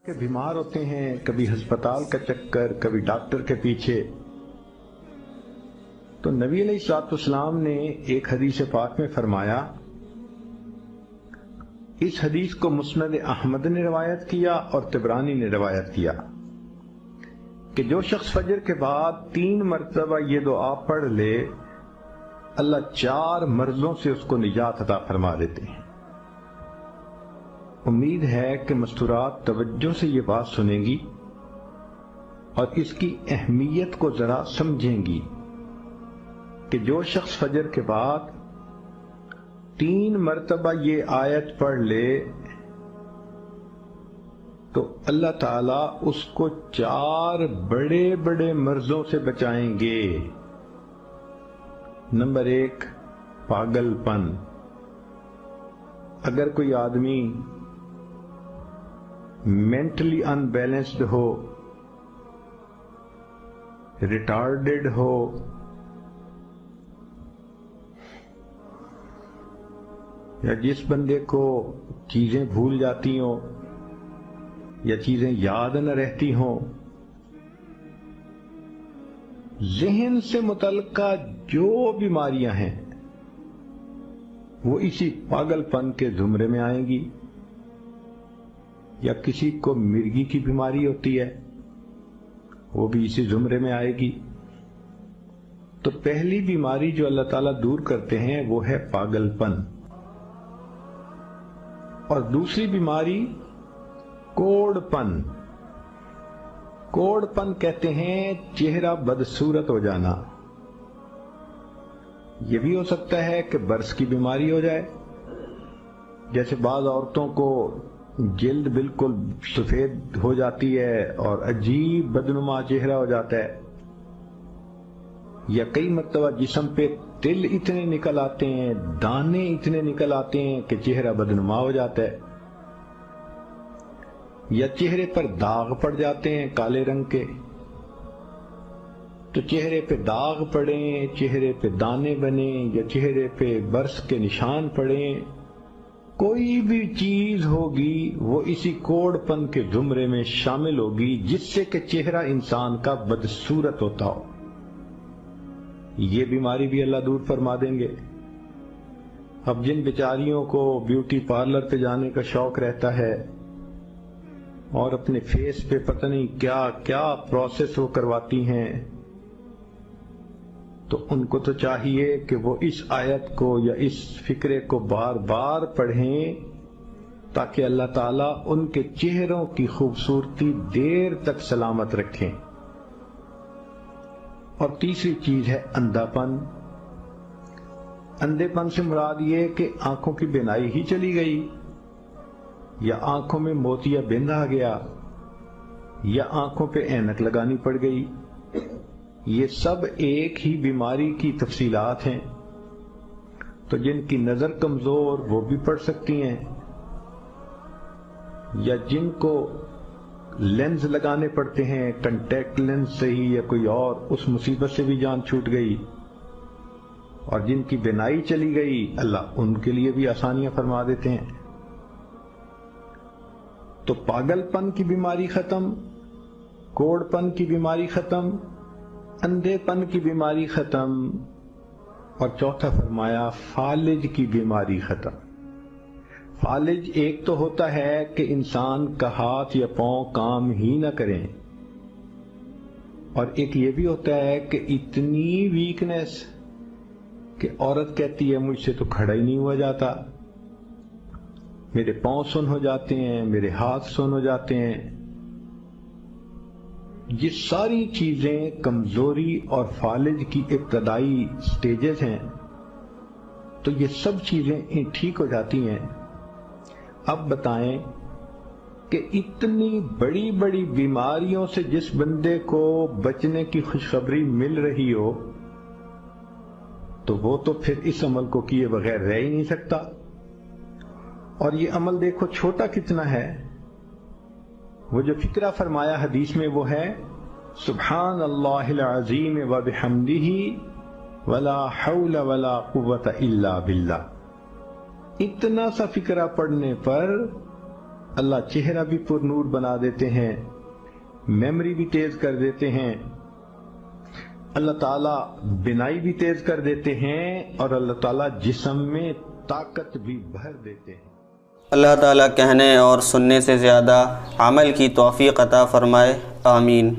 کہ بیمار ہوتے ہیں، کبھی ہسپتال کا چکر، کبھی ڈاکٹر کے پیچھے. تو نبی علیہ الصلوۃ والسلام نے ایک حدیث پاک میں فرمایا، اس حدیث کو مسند احمد نے روایت کیا اور طبرانی نے روایت کیا کہ جو شخص فجر کے بعد 3 مرتبہ یہ دعا پڑھ لے، اللہ 4 مرضوں سے اس کو نجات عطا فرما دیتے ہیں. امید ہے کہ مستورات توجہ سے یہ بات سنیں گی اور اس کی اہمیت کو ذرا سمجھیں گی کہ جو شخص فجر کے بعد 3 مرتبہ یہ آیت پڑھ لے تو اللہ تعالیٰ اس کو 4 بڑے بڑے مرضوں سے بچائیں گے. نمبر 1، پاگل پن. اگر کوئی آدمی مینٹلی ان بیلنسڈ ہو، ریٹارڈڈ ہو، یا جس بندے کو چیزیں بھول جاتی ہوں یا چیزیں یاد نہ رہتی ہوں، ذہن سے متعلقہ جو بیماریاں ہیں وہ اسی پاگل پن کے زمرے میں آئیں گی. یا کسی کو مرگی کی بیماری ہوتی ہے، وہ بھی اسی زمرے میں آئے گی. تو پہلی بیماری جو اللہ تعالیٰ دور کرتے ہیں وہ ہے پاگل پن، اور دوسری بیماری کوڑ پن. کوڑ پن کہتے ہیں چہرہ بدصورت ہو جانا. یہ بھی ہو سکتا ہے کہ برس کی بیماری ہو جائے، جیسے بعض عورتوں کو جلد بالکل سفید ہو جاتی ہے اور عجیب بدنما چہرہ ہو جاتا ہے، یا کئی مرتبہ جسم پہ تل اتنے نکل آتے ہیں، دانے اتنے نکل آتے ہیں کہ چہرہ بدنما ہو جاتا ہے، یا چہرے پر داغ پڑ جاتے ہیں کالے رنگ کے. تو چہرے پہ داغ پڑیں، چہرے پہ دانے بنیں، یا چہرے پہ برس کے نشان پڑیں، کوئی بھی چیز ہوگی وہ اسی کوڑ پن کے زمرے میں شامل ہوگی جس سے کہ چہرہ انسان کا بدصورت ہوتا ہو. یہ بیماری بھی اللہ دور فرما دیں گے. اب جن بیچاریوں کو بیوٹی پارلر پہ جانے کا شوق رہتا ہے اور اپنے فیس پہ پتہ نہیں کیا کیا پروسیس وہ کرواتی ہیں، تو ان کو تو چاہیے کہ وہ اس آیت کو یا اس فکرے کو بار بار پڑھیں تاکہ اللہ تعالیٰ ان کے چہروں کی خوبصورتی دیر تک سلامت رکھیں. اور تیسری چیز ہے اندھا پن. اندھے پن سے مراد یہ کہ آنکھوں کی بینائی ہی چلی گئی، یا آنکھوں میں موتیا بند آ گیا، یا آنکھوں پہ اینک لگانی پڑ گئی. یہ سب ایک ہی بیماری کی تفصیلات ہیں. تو جن کی نظر کمزور وہ بھی پڑھ سکتی ہیں، یا جن کو لینز لگانے پڑتے ہیں، کنٹیکٹ لینز سے ہی یا کوئی اور، اس مصیبت سے بھی جان چھوٹ گئی. اور جن کی بینائی چلی گئی اللہ ان کے لیے بھی آسانیاں فرما دیتے ہیں. تو پاگل پن کی بیماری ختم، کوڑ پن کی بیماری ختم، اندھے پن کی بیماری ختم، اور چوتھا فرمایا فالج کی بیماری ختم. فالج ایک تو ہوتا ہے کہ انسان کا ہاتھ یا پاؤں کام ہی نہ کریں، اور ایک یہ بھی ہوتا ہے کہ اتنی ویکنس کہ عورت کہتی ہے مجھ سے تو کھڑا ہی نہیں ہوا جاتا، میرے پاؤں سن ہو جاتے ہیں، میرے ہاتھ سن ہو جاتے ہیں. یہ ساری چیزیں کمزوری اور فالج کی ابتدائی سٹیجز ہیں. تو یہ سب چیزیں ٹھیک ہو جاتی ہیں. اب بتائیں کہ اتنی بڑی بڑی بیماریوں سے جس بندے کو بچنے کی خوشخبری مل رہی ہو تو وہ تو پھر اس عمل کو کیے بغیر رہ ہی نہیں سکتا. اور یہ عمل دیکھو چھوٹا کتنا ہے. وہ جو فکرہ فرمایا حدیث میں وہ ہے سبحان اللہ العظیم وبحمدہ ولا حول ولا قوت الا باللہ. اتنا سا فکرہ پڑھنے پر اللہ چہرہ بھی پر نور بنا دیتے ہیں، میموری بھی تیز کر دیتے ہیں، اللہ تعالیٰ بینائی بھی تیز کر دیتے ہیں، اور اللہ تعالیٰ جسم میں طاقت بھی بھر دیتے ہیں۔ اللہ تعالیٰ کہنے اور سننے سے زیادہ عمل کی توفیق عطا فرمائے، آمین۔